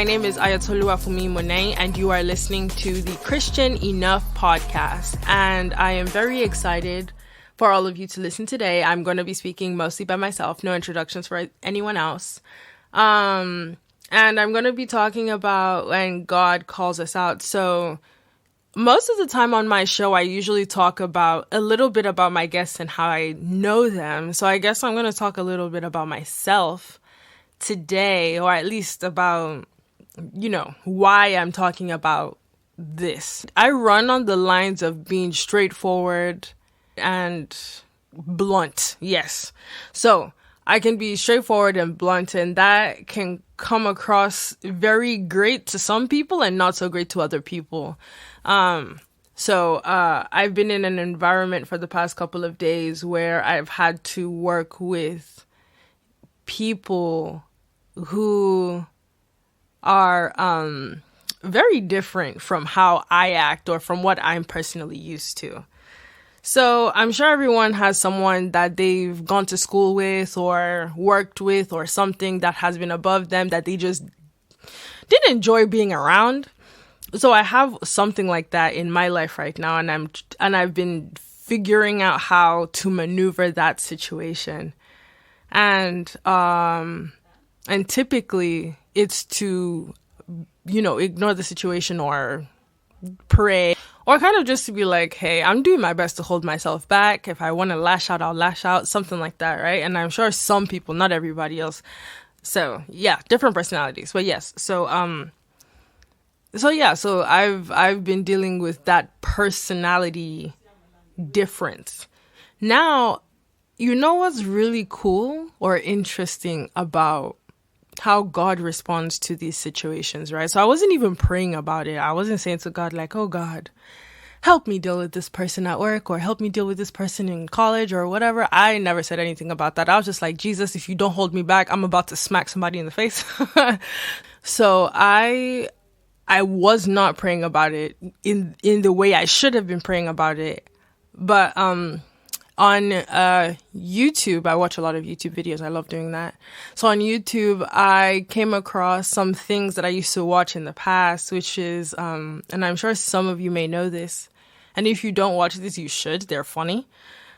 My name is Ayatollah Fumi Monet, and you are listening to the Christian Enough podcast. And I am very excited for all of you to listen today. I'm going to be speaking mostly by myself, no introductions for anyone else. And I'm going to be talking about when God calls us out. So most of the time on my show, I usually talk about a little bit about my guests and how I know them. So I guess I'm going to talk a little bit about myself today, or at least about, why I'm talking about this. I run on the lines of being straightforward and blunt. Yes. So I can be straightforward and blunt, and that can come across very great to some people and not so great to other people. So I've been in an environment for the past couple of days where I've had to work with people who are very different from how I act or from what I'm personally used to. So I'm sure everyone has someone that they've gone to school with or worked with or something that has been above them that they just didn't enjoy being around. So I have something like that in my life right now, and I've been figuring out how to maneuver that situation. And typically it's to, ignore the situation or pray, or kind of just to be like, hey, I'm doing my best to hold myself back. If I want to lash out, I'll lash out, something like that, right? And I'm sure some people, not everybody else. So yeah, different personalities, but yes. So I've been dealing with that personality difference. Now, you know what's really cool or interesting about how God responds to these situations, right? So I wasn't even praying about it. I wasn't saying to God, like, oh God, help me deal with this person at work, or help me deal with this person in college or whatever. I never said anything about that. I was just like, Jesus, if you don't hold me back, I'm about to smack somebody in the face. So I was not praying about it in the way I should have been praying about it. But on YouTube, I watch a lot of YouTube videos. I love doing that. So on YouTube, I came across some things that I used to watch in the past, which is, and I'm sure some of you may know this, and if you don't watch this, you should. They're funny.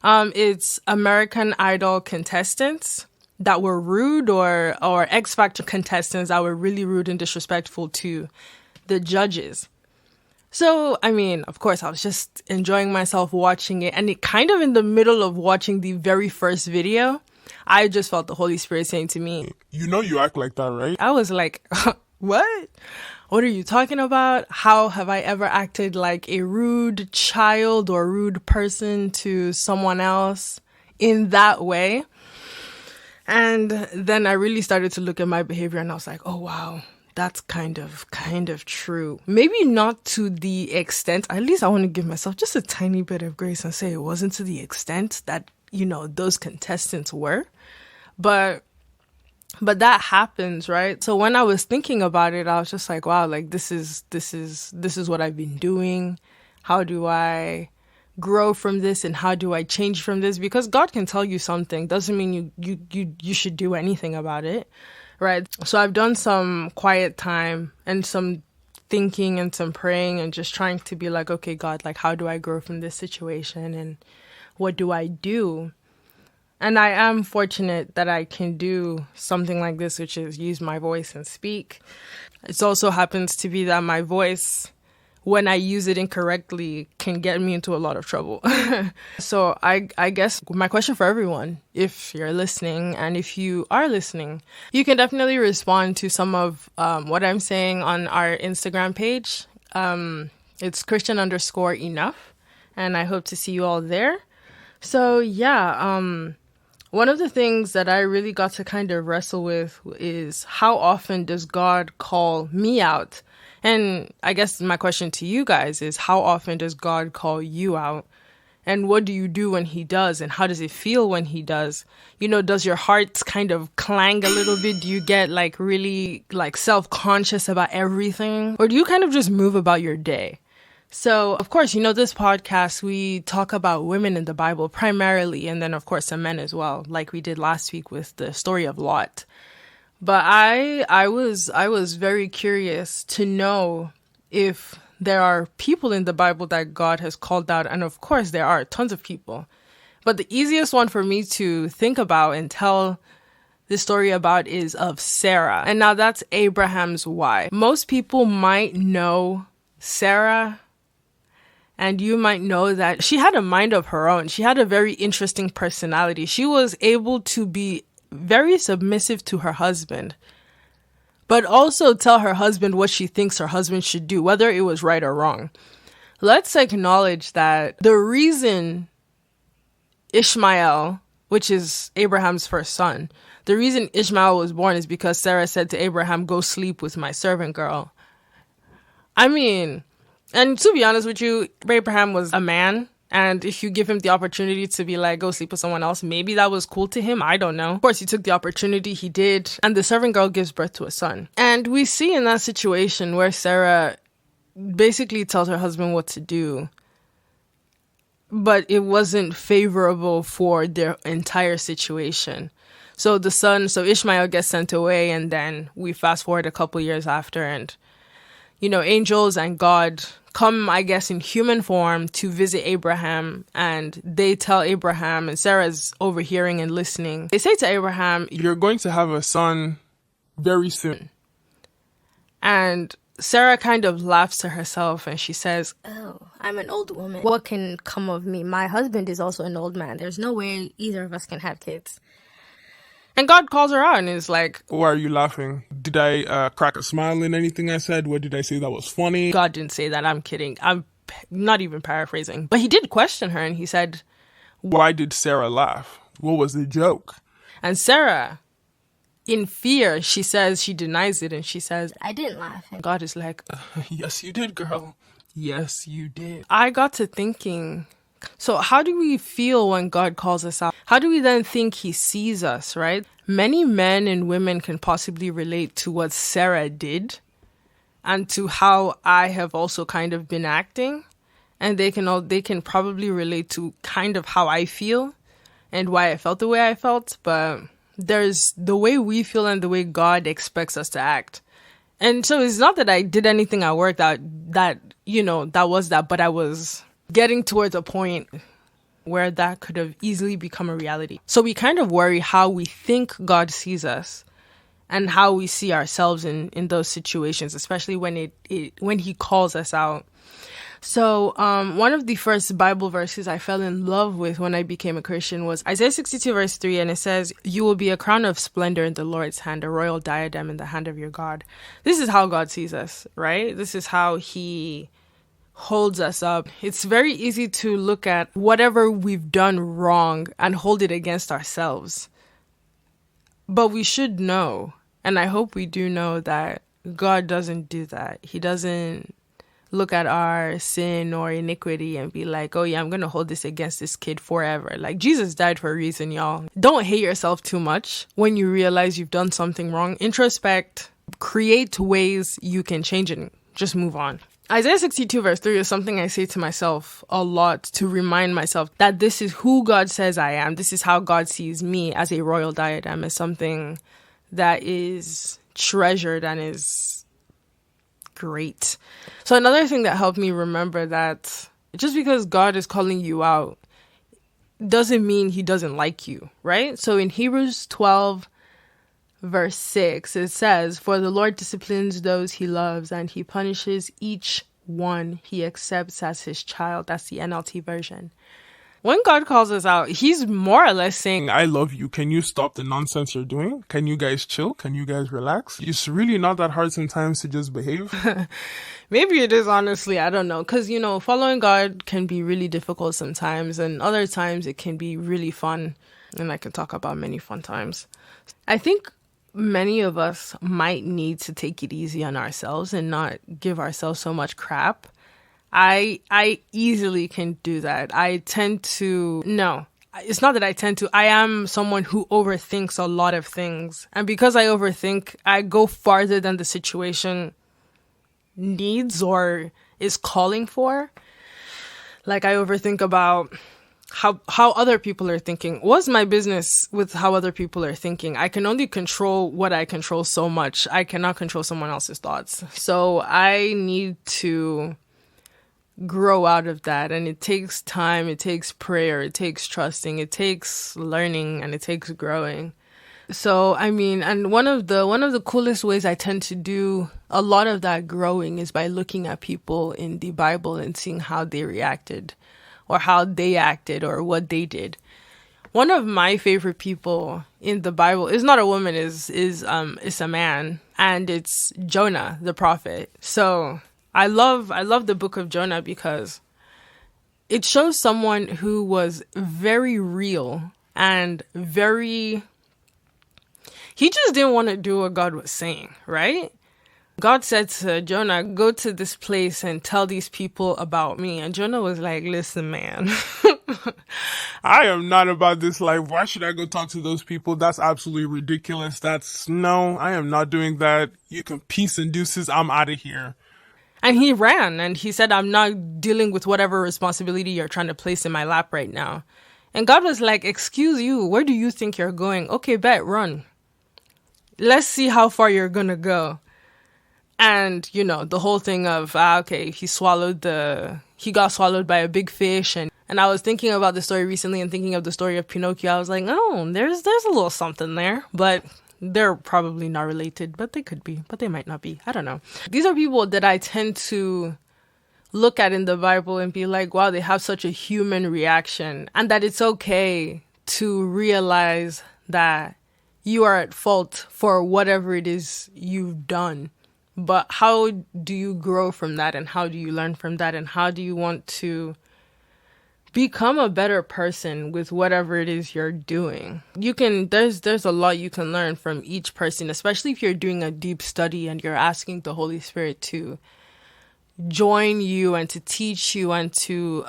It's American Idol contestants that were rude, or X Factor contestants that were really rude and disrespectful to the judges. So, I mean, of course, I was just enjoying myself watching it. And it kind of in the middle of watching the very first video, I just felt the Holy Spirit saying to me, you act like that, right? I was like, what? What are you talking about? How have I ever acted like a rude child or rude person to someone else in that way? And then I really started to look at my behavior, and I was like, oh, wow. That's kind of true. Maybe not to the extent, at least I want to give myself just a tiny bit of grace and say it wasn't to the extent that, those contestants were. But that happens, right? So when I was thinking about it, I was just like, wow, like this is what I've been doing. How do I grow from this, and how do I change from this? Because God can tell you something, doesn't mean you should do anything about it. Right. So I've done some quiet time and some thinking and some praying and just trying to be like, okay, God, like, how do I grow from this situation, and what do I do? And I am fortunate that I can do something like this, which is use my voice and speak. It also happens to be that my voice, when I use it incorrectly, can get me into a lot of trouble. So I guess my question for everyone, if you're listening, and if you are listening, you can definitely respond to some of what I'm saying on our Instagram page. It's Christian_enough, and I hope to see you all there. So yeah, one of the things that I really got to kind of wrestle with is, how often does God call me out? And I guess my question to you guys is, how often does God call you out? And what do you do when he does? And how does it feel when he does? Does your heart kind of clang a little bit? Do you get really self-conscious about everything? Or do you kind of just move about your day? So, of course, this podcast, we talk about women in the Bible primarily, and then, of course, some men as well, like we did last week with the story of Lot. But I was very curious to know if there are people in the Bible that God has called out, and of course there are tons of people. But the easiest one for me to think about and tell this story about is of Sarah. And now that's Abraham's wife. Most people might know Sarah, and you might know that she had a mind of her own. She had a very interesting personality. She was able to be very submissive to her husband, but also tell her husband what she thinks her husband should do, whether it was right or wrong. Let's acknowledge that the reason Ishmael, which is Abraham's first son, the reason Ishmael was born is because Sarah said to Abraham, "Go sleep with my servant girl." I mean, and to be honest with you, Abraham was a man. And if you give him the opportunity to be like, go sleep with someone else, maybe that was cool to him. I don't know. Of course, he took the opportunity. He did. And the servant girl gives birth to a son. And we see in that situation where Sarah basically tells her husband what to do, but it wasn't favorable for their entire situation. So Ishmael gets sent away, and then we fast forward a couple years after, and, angels and God come, I guess, in human form to visit Abraham, and they tell Abraham, and Sarah's overhearing and listening. They say to Abraham, "You're going to have a son very soon." And Sarah kind of laughs to herself and she says, "Oh, I'm an old woman. What can come of me? My husband is also an old man. There's no way either of us can have kids." And God calls her out and is like, "Why are you laughing? Did I crack a smile in anything I said? What did I say that was funny?" God didn't say that. I'm kidding. I'm not even paraphrasing. But he did question her and he said, "Why did Sarah laugh? What was the joke?" And Sarah, in fear, she denies it and she says, "I didn't laugh." And God is like, "Yes, you did, girl. Yes, you did." I got to thinking, so how do we feel when God calls us out? How do we then think he sees us, right? Many men and women can possibly relate to what Sarah did and to how I have also kind of been acting. And they can probably relate to kind of how I feel and why I felt the way I felt. But there's the way we feel and the way God expects us to act. And so it's not that I did anything at work that was that, but I was getting towards a point where that could have easily become a reality. So we kind of worry how we think God sees us and how we see ourselves in those situations, especially when when he calls us out. So one of the first Bible verses I fell in love with when I became a Christian was Isaiah 62 verse 3, and it says, "You will be a crown of splendor in the Lord's hand, a royal diadem in the hand of your God." This is how God sees us, right? This is how he holds us up. It's very easy to look at whatever we've done wrong and hold it against ourselves. But we should know, and I hope we do know, that God doesn't do that. He doesn't look at our sin or iniquity and be like, "Oh yeah, I'm going to hold this against this kid forever." Like, Jesus died for a reason, y'all. Don't hate yourself too much when you realize you've done something wrong. Introspect, create ways you can change it, and just move on. Isaiah 62 verse 3 is something I say to myself a lot to remind myself that this is who God says I am. This is how God sees me, as a royal diadem, as something that is treasured and is great. So another thing that helped me remember that just because God is calling you out doesn't mean he doesn't like you, right? So in Hebrews 12 verse 6, it says, "For the Lord disciplines those he loves, and he punishes each one he accepts as his child." That's the NLT version. When God calls us out, he's more or less saying, "I love you. Can you stop the nonsense you're doing? Can you guys chill? Can you guys relax? It's really not that hard sometimes to just behave." Maybe it is, honestly. I don't know. Because, following God can be really difficult sometimes, and other times it can be really fun. And I can talk about many fun times. I think many of us might need to take it easy on ourselves and not give ourselves so much crap. I easily can do that. It's not that I tend to. I am someone who overthinks a lot of things. And because I overthink, I go farther than the situation needs or is calling for. Like, I overthink about how other people are thinking. What's my business with how other people are thinking? I can only control what I control so much. I cannot control someone else's thoughts. So I need to grow out of that, and it takes time, it takes prayer, it takes trusting, it takes learning, and it takes growing. So I mean, and one of the coolest ways I tend to do a lot of that growing is by looking at people in the Bible and seeing how they reacted or how they acted or what they did. One of my favorite people in the Bible is not a woman, is a man, and it's Jonah the prophet. So I love the book of Jonah because it shows someone who was very real and very, he just didn't want to do what God was saying, right? God said to Jonah, go to this place and tell these people about me. And Jonah was like, listen, man, I am not about this life. Why should I go talk to those people? That's absolutely ridiculous. No, I am not doing that. You can peace and deuces. I'm out of here. And he ran and he said, I'm not dealing with whatever responsibility you're trying to place in my lap right now. And God was like, excuse you, where do you think you're going? Okay, bet, run. Let's see how far you're going to go. And, you know, the whole thing of, okay, he got swallowed by a big fish. And I was thinking about the story recently and thinking of the story of Pinocchio. I was like, oh, there's a little something there. But they're probably not related, but they could be, but they might not be. I don't know. These are people that I tend to look at in the Bible and be like, wow, they have such a human reaction, and that it's okay to realize that you are at fault for whatever it is you've done. But how do you grow from that, and how do you learn from that, and how do you want to become a better person with whatever it is you're doing? There's a lot you can learn from each person, especially if you're doing a deep study and you're asking the Holy Spirit to join you and to teach you and to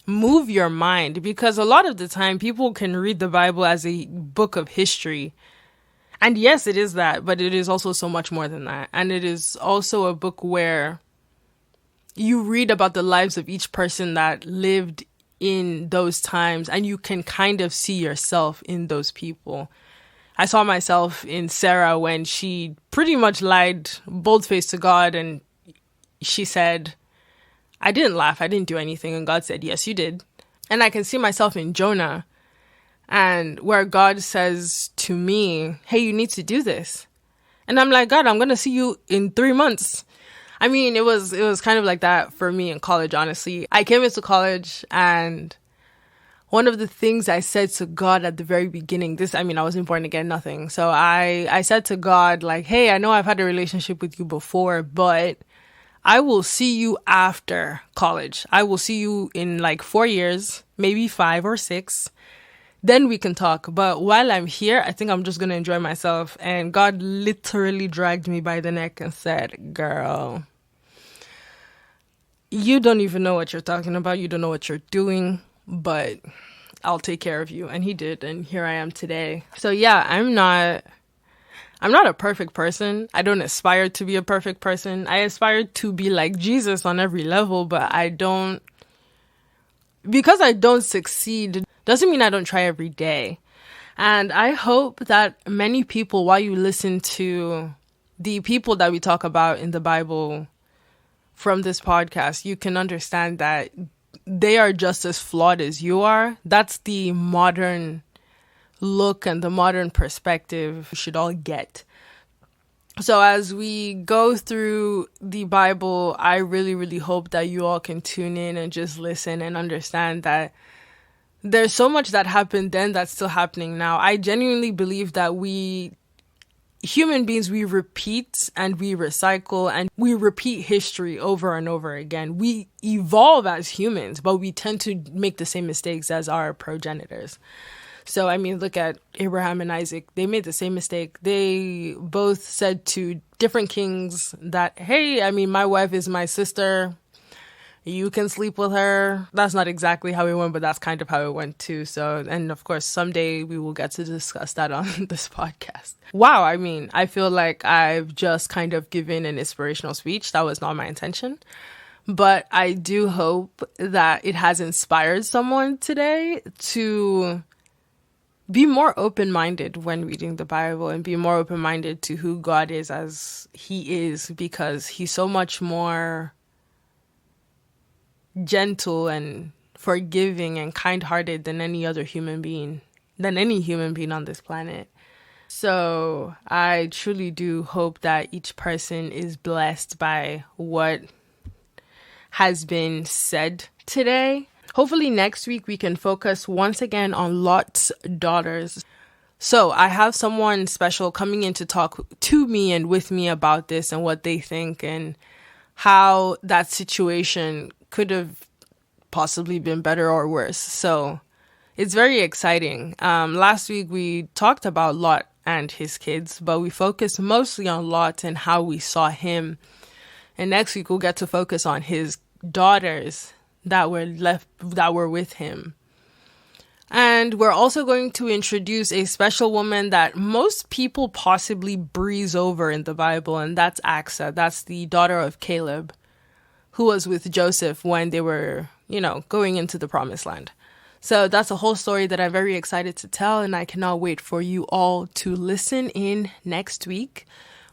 move your mind. Because a lot of the time people can read the Bible as a book of history. And yes, it is that, but it is also so much more than that. And it is also a book where you read about the lives of each person that lived in those times, and you can kind of see yourself in those people. I saw myself in Sarah when she pretty much lied bold-faced to God, and she said, I didn't laugh, I didn't do anything. And God said, yes, you did. And I can see myself in Jonah, and where God says to me, hey, you need to do this. And I'm like, God, I'm going to see you in 3 months. I mean, it was kind of like that for me in college, honestly. I came into college, and one of the things I said to God at the very beginning, I wasn't born again, nothing. So I said to God, like, hey, I know I've had a relationship with you before, but I will see you after college. I will see you in like 4 years, maybe 5 or 6. Then we can talk. But while I'm here, I think I'm just going to enjoy myself. And God literally dragged me by the neck and said, girl, you don't even know what you're talking about. You don't know what you're doing, but I'll take care of you. And he did. And here I am today. So yeah, I'm not a perfect person. I don't aspire to be a perfect person. I aspire to be like Jesus on every level, but because I don't succeed doesn't mean I don't try every day. And I hope that many people, while you listen to the people that we talk about in the Bible from this podcast, you can understand that they are just as flawed as you are. That's the modern look and the modern perspective we should all get. So as we go through the Bible, I really, really hope that you all can tune in and just listen and understand that there's so much that happened then that's still happening now. I genuinely believe that human beings, we repeat and we recycle and we repeat history over and over again. We evolve as humans, but we tend to make the same mistakes as our progenitors. So, I mean, look at Abraham and Isaac. They made the same mistake. They both said to different kings that, hey, my wife is my sister. You can sleep with her. That's not exactly how it went, but that's kind of how it went too. So, and of course, someday we will get to discuss that on this podcast. Wow, I feel like I've just kind of given an inspirational speech. That was not my intention. But I do hope that it has inspired someone today to be more open-minded when reading the Bible and be more open-minded to who God is as he is, because he's so much more gentle and forgiving and kind-hearted than any human being on this planet. So I truly do hope that each person is blessed by what has been said today. Hopefully next week we can focus once again on Lot's daughters. So I have someone special coming in to talk to me and with me about this and what they think and how that situation could have possibly been better or worse. So it's very exciting. Last week we talked about Lot and his kids, but we focused mostly on Lot and how we saw him. And next week we'll get to focus on his daughters that were with him. And we're also going to introduce a special woman that most people possibly breeze over in the Bible, and that's Achsah. That's the daughter of Caleb, who was with Joseph when they were, going into the promised land. So that's a whole story that I'm very excited to tell, and I cannot wait for you all to listen in next week.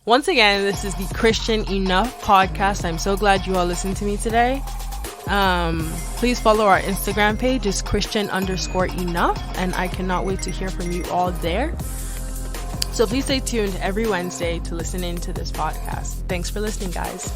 Once again, this is the Christian Enough podcast. I'm so glad you all listened to me today. Please follow our Instagram page. It's Christian_enough, and I cannot wait to hear from you all there. So please stay tuned every Wednesday to listen in to this podcast. Thanks for listening, guys.